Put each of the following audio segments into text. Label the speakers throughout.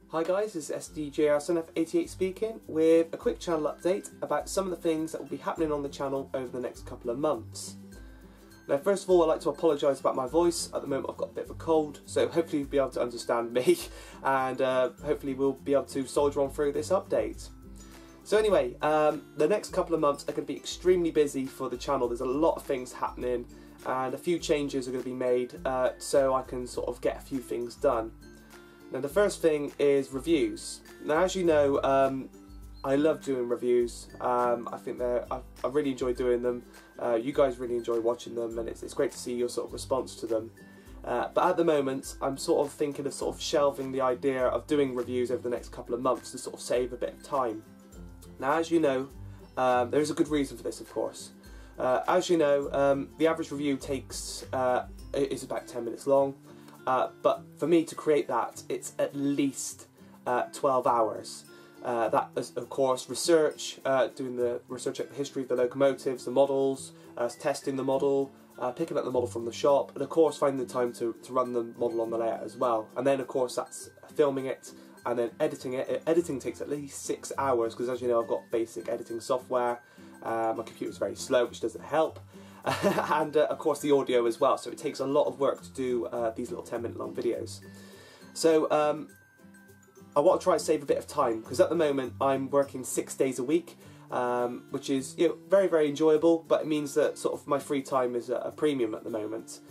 Speaker 1: Hi guys, this is SDJR7F88 speaking with a quick channel update about some of the things that will be happening on the channel over the next couple of months. Now first of all, I'd like to apologise about my voice. At the moment I've got a bit of a cold, so hopefully you'll be able to understand me and hopefully we'll be able to soldier on through this update. So anyway, the next couple of months are going to be extremely busy for the channel. There's a lot of things happening and a few changes are going to be made so I can sort of get a few things done. Now the first thing is reviews. Now as you know, I love doing reviews. I think I really enjoy doing them. You guys really enjoy watching them, and it's great to see your sort of response to them. But at the moment, I'm sort of thinking of sort of shelving the idea of doing reviews over the next couple of months to sort of save a bit of time. Now as you know, there is a good reason for this, of course. As you know, the average review takes is about 10 minutes long. But for me to create that, it's at least 12 hours. That is, of course, research, doing the research at the history of the locomotives, the models, testing the model, picking up the model from the shop, and of course finding the time to run the model on the layout as well. And then of course that's filming it and then editing it. Editing takes at least 6 hours because, as you know, I've got basic editing software. My computer's very slow, which doesn't help. And of course the audio as well, so it takes a lot of work to do these little 10-minute long videos. So I want to try and save a bit of time because at the moment I'm working 6 days a week, which is, you know, very, very enjoyable, but it means that sort of my free time is at a premium at the moment.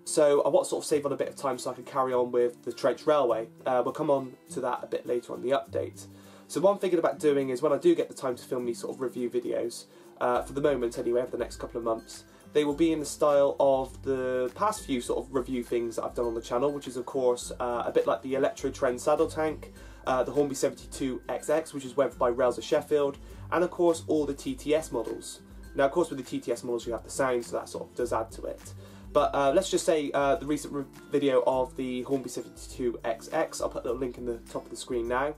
Speaker 1: So I want to sort of save on a bit of time so I can carry on with the trench railway. We'll come on to that a bit later on the update. So what I'm thinking about doing is, when I do get the time to film these sort of review videos, for the moment anyway, over the next couple of months, they will be in the style of the past few sort of review things that I've done on the channel, which is of course a bit like the Electro Trend saddle tank, the Hornby 72XX, which is weathered by Rails of Sheffield, and of course all the TTS models. Now of course with the TTS models you have the sound, so that sort of does add to it. But let's just say the recent video of the Hornby 72XX, I'll put a little link in the top of the screen now.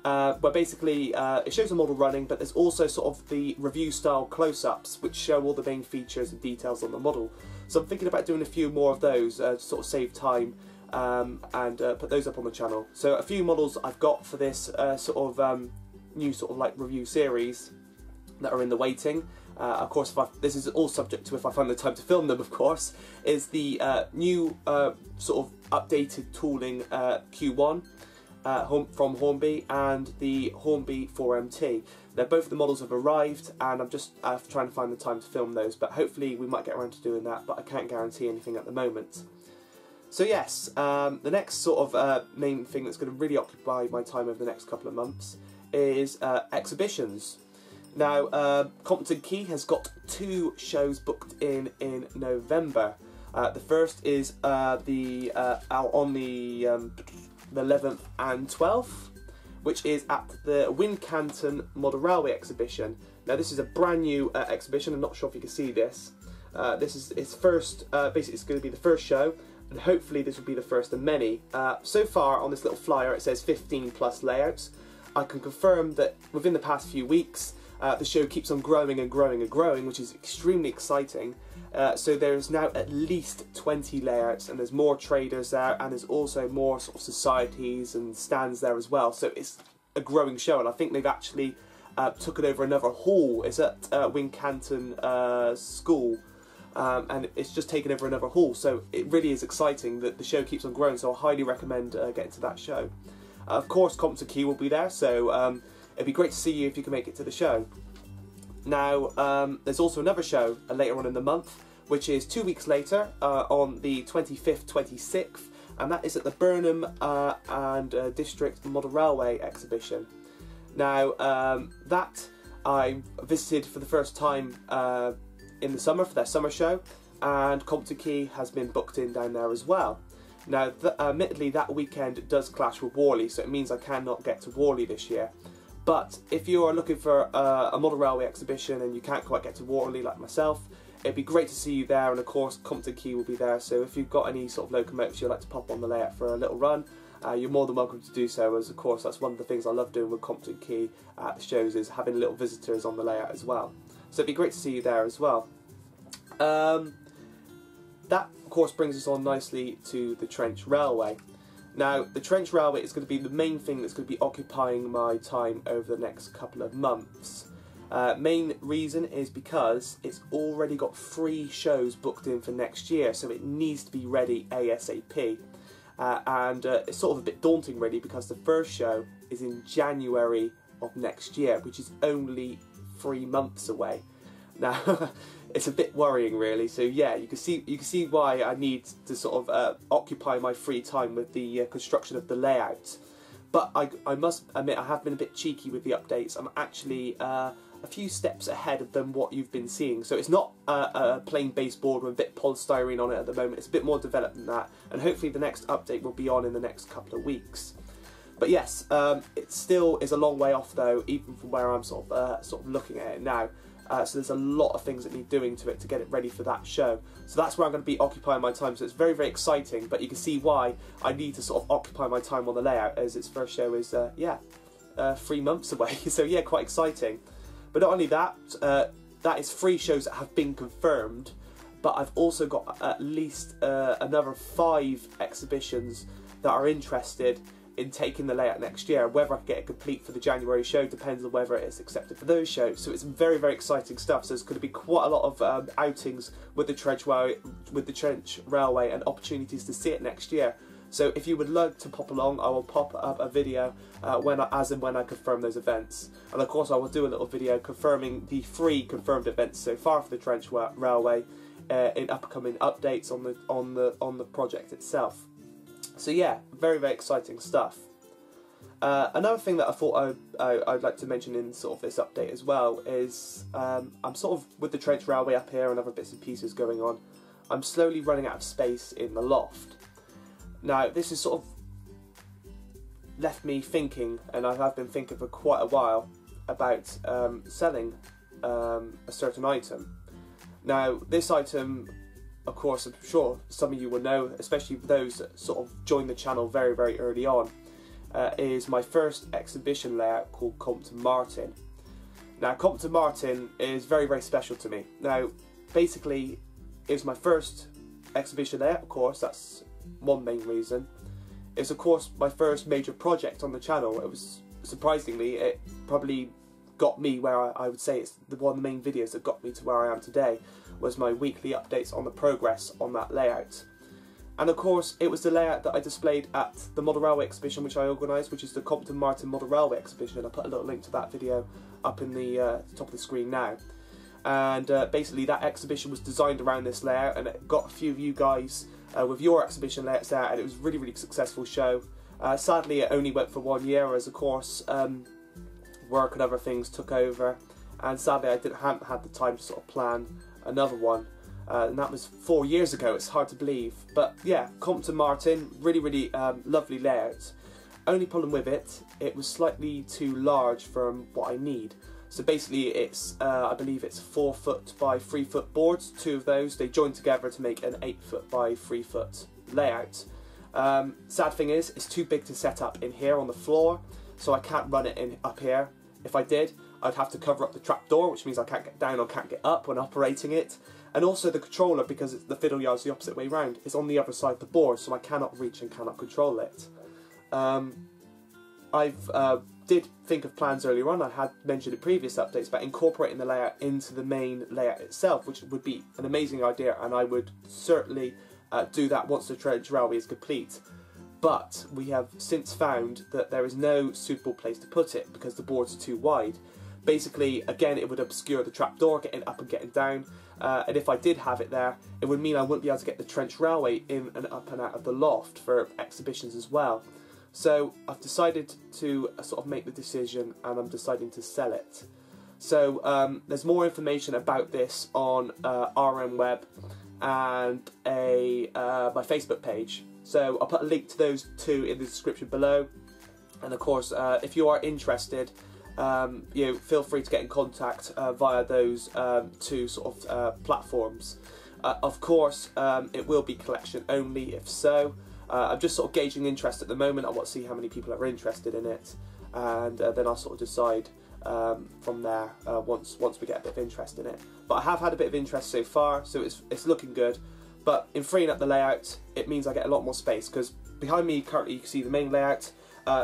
Speaker 1: Where basically it shows the model running, but there's also sort of the review style close-ups which show all the main features and details on the model. So I'm thinking about doing a few more of those to sort of save time and put those up on the channel. So a few models I've got for this sort of new sort of like review series that are in the waiting. Of course, this is all subject to if I find the time to film them, of course, is the new sort of updated tooling Q1. From Hornby and the Hornby 4MT. Now both of the models have arrived and I'm just trying to find the time to film those, but hopefully we might get around to doing that, but I can't guarantee anything at the moment. So yes, the next sort of main thing that's going to really occupy my time over the next couple of months is exhibitions. Now Compton Quay has got 2 shows booked in November. The first is out on the 11th and 12th, which is at the Wincanton Model Railway exhibition. Now this is a brand new exhibition. I'm not sure if you can see this. This is its first, basically it's going to be the first show, and hopefully this will be the first of many. So far on this little flyer it says 15 plus layouts. I can confirm that within the past few weeks the show keeps on growing and growing and growing, which is extremely exciting. So there's now at least 20 layouts, and there's more traders there, and there's also more sort of societies and stands there as well. So it's a growing show, and I think they've actually took it over another hall. It's at Wincanton School, and it's just taken over another hall. So it really is exciting that the show keeps on growing. So I highly recommend getting to that show. Of course, Compton Quay will be there, so it'd be great to see you if you can make it to the show. Now, there's also another show later on in the month, which is 2 weeks later, on the 25th, 26th, and that is at the Burnham and District Model Railway exhibition. Now, that I visited for the first time in the summer for their summer show, and Compton Quay has been booked in down there as well. Now, admittedly, that weekend does clash with Worley, so it means I cannot get to Worley this year. But if you are looking for a model railway exhibition and you can't quite get to Worley like myself, it'd be great to see you there, and of course Compton Quay will be there, so if you've got any sort of locomotives you'd like to pop on the layout for a little run, you're more than welcome to do so, as of course that's one of the things I love doing with Compton Quay at the shows, is having little visitors on the layout as well. So it'd be great to see you there as well. That of course brings us on nicely to the trench railway. Now, the trench railway is going to be the main thing that's going to be occupying my time over the next couple of months. Main reason is because it's already got 3 shows booked in for next year, so it needs to be ready ASAP. And it's sort of a bit daunting really, because the first show is in January of next year, which is only 3 months away. Now, it's a bit worrying really, so yeah, you can see why I need to sort of occupy my free time with the construction of the layout. But I must admit, I have been a bit cheeky with the updates. I'm actually a few steps ahead of them what you've been seeing. So it's not a plain baseboard with a bit of polystyrene on it at the moment. It's a bit more developed than that, and hopefully the next update will be on in the next couple of weeks. But yes, it still is a long way off though, even from where I'm sort of looking at it now. So there's a lot of things that need doing to it to get it ready for that show. So that's where I'm going to be occupying my time. So it's very, very exciting, but you can see why I need to sort of occupy my time on the layout, as its first show is, 3 months away. So yeah, quite exciting. But not only that, that is 3 shows that have been confirmed, but I've also got at least another 5 exhibitions that are interested in taking the layout next year. Whether I can get it complete for the January show depends on whether it is accepted for those shows. So it's very, very exciting stuff. So there's going to be quite a lot of outings with the trench railway and opportunities to see it next year. So if you would like to pop along, I will pop up a video as and when I confirm those events. And of course I will do a little video confirming the 3 confirmed events so far for the trench railway in upcoming updates on the project itself. So yeah, very, very exciting stuff. Another thing that I thought I'd like to mention in sort of this update as well is I'm sort of, with the trench railway up here and other bits and pieces going on, I'm slowly running out of space in the loft. Now this has sort of left me thinking, and I have been thinking for quite a while, about selling a certain item. Now this item, of course, I'm sure some of you will know, especially those that sort of joined the channel very, very early on, is my first exhibition layout called Compton Martin. Now, Compton Martin is very, very special to me. Now, basically, it was my first exhibition layout, of course, that's one main reason. It's, of course, my first major project on the channel. It was, surprisingly, it probably got me where I would say it's one of the main videos that got me to where I am today, was my weekly updates on the progress on that layout. And of course it was the layout that I displayed at the Model Railway exhibition which I organised, which is the Compton Martin Model Railway exhibition, and I'll put a little link to that video up in the top of the screen now. And basically that exhibition was designed around this layout, and it got a few of you guys with your exhibition layouts there, and it was a really, really successful show. Sadly it only went for 1 year, as of course work and other things took over, and sadly I hadn't had the time to sort of plan another one, and that was 4 years ago. It's hard to believe, but yeah, Compton Martin, really, really lovely layout. Only problem with it, it was slightly too large for what I need. So basically it's, I believe it's 4 foot by 3 foot boards, 2 of those, they joined together to make an 8 foot by 3 foot layout. Sad thing is, it's too big to set up in here on the floor, so I can't run it in up here. If I did, I'd have to cover up the trapdoor, which means I can't get down or can't get up when operating it. And also the controller, because the fiddle yard's the opposite way round, is on the other side of the board, so I cannot reach and cannot control it. Did think of plans earlier on. I had mentioned in previous updates about incorporating the layout into the main layout itself, which would be an amazing idea, and I would certainly do that once the trench railway is complete. But we have since found that there is no suitable place to put it because the boards are too wide. Basically, again, it would obscure the trapdoor getting up and getting down, and if I did have it there, it would mean I wouldn't be able to get the trench railway in and up and out of the loft for exhibitions as well. So I've decided to sort of make the decision, and I'm deciding to sell it. So there's more information about this on RM Web and my Facebook page. So I'll put a link to those 2 in the description below. And of course, if you are interested, feel free to get in contact via those 2 sort of platforms. Of course, it will be collection only if so. I'm just sort of gauging interest at the moment. I want to see how many people are interested in it, and then I'll sort of decide from there once we get a bit of interest in it. But I have had a bit of interest so far, so it's looking good. But in freeing up the layout, it means I get a lot more space, because behind me currently you can see the main layout.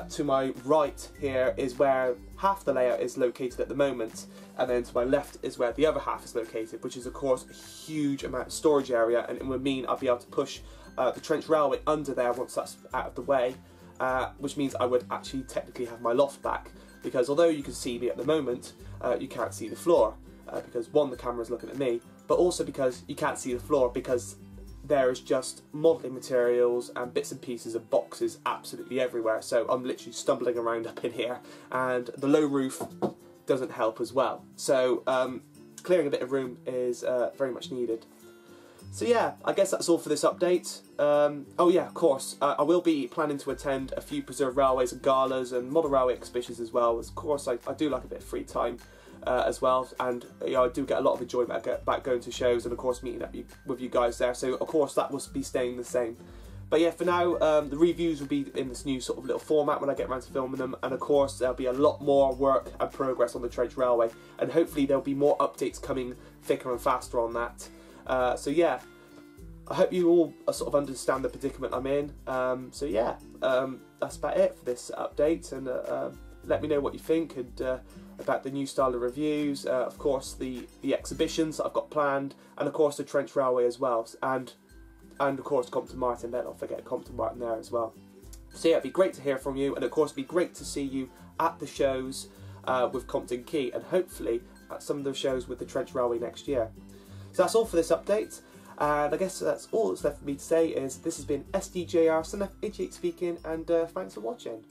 Speaker 1: To my right here is where half the layout is located at the moment, and then to my left is where the other half is located, which is of course a huge amount of storage area, and it would mean I'll be able to push the trench railway under there once that's out of the way, which means I would actually technically have my loft back, because although you can see me at the moment, you can't see the floor, because one, the camera is looking at me, but also because you can't see the floor because there is just modelling materials and bits and pieces of boxes absolutely everywhere. So I'm literally stumbling around up in here, and the low roof doesn't help as well. So clearing a bit of room is very much needed. So yeah, I guess that's all for this update. Oh yeah, of course, I will be planning to attend a few preserved railways and galas and model railway exhibitions as well. Of course, I do like a bit of free time as well, and you know, I do get a lot of enjoyment about going to shows and of course meeting up with you guys there, so of course that will be staying the same. But yeah, for now, the reviews will be in this new sort of little format when I get around to filming them, and of course there'll be a lot more work and progress on the trench railway, and hopefully there'll be more updates coming thicker and faster on that. So yeah, I hope you all sort of understand the predicament I'm in. So yeah, that's about it for this update, and let me know what you think and about the new style of reviews, of course the exhibitions that I've got planned, and of course the trench railway as well, and of course Compton Martin. Let's not forget Compton Martin there as well. So yeah, it'd be great to hear from you, and of course it'd be great to see you at the shows with Compton Quay, and hopefully at some of the shows with the trench railway next year. So that's all for this update, and I guess that's all that's left for me to say is this has been SDJR7F88 speaking, and thanks for watching.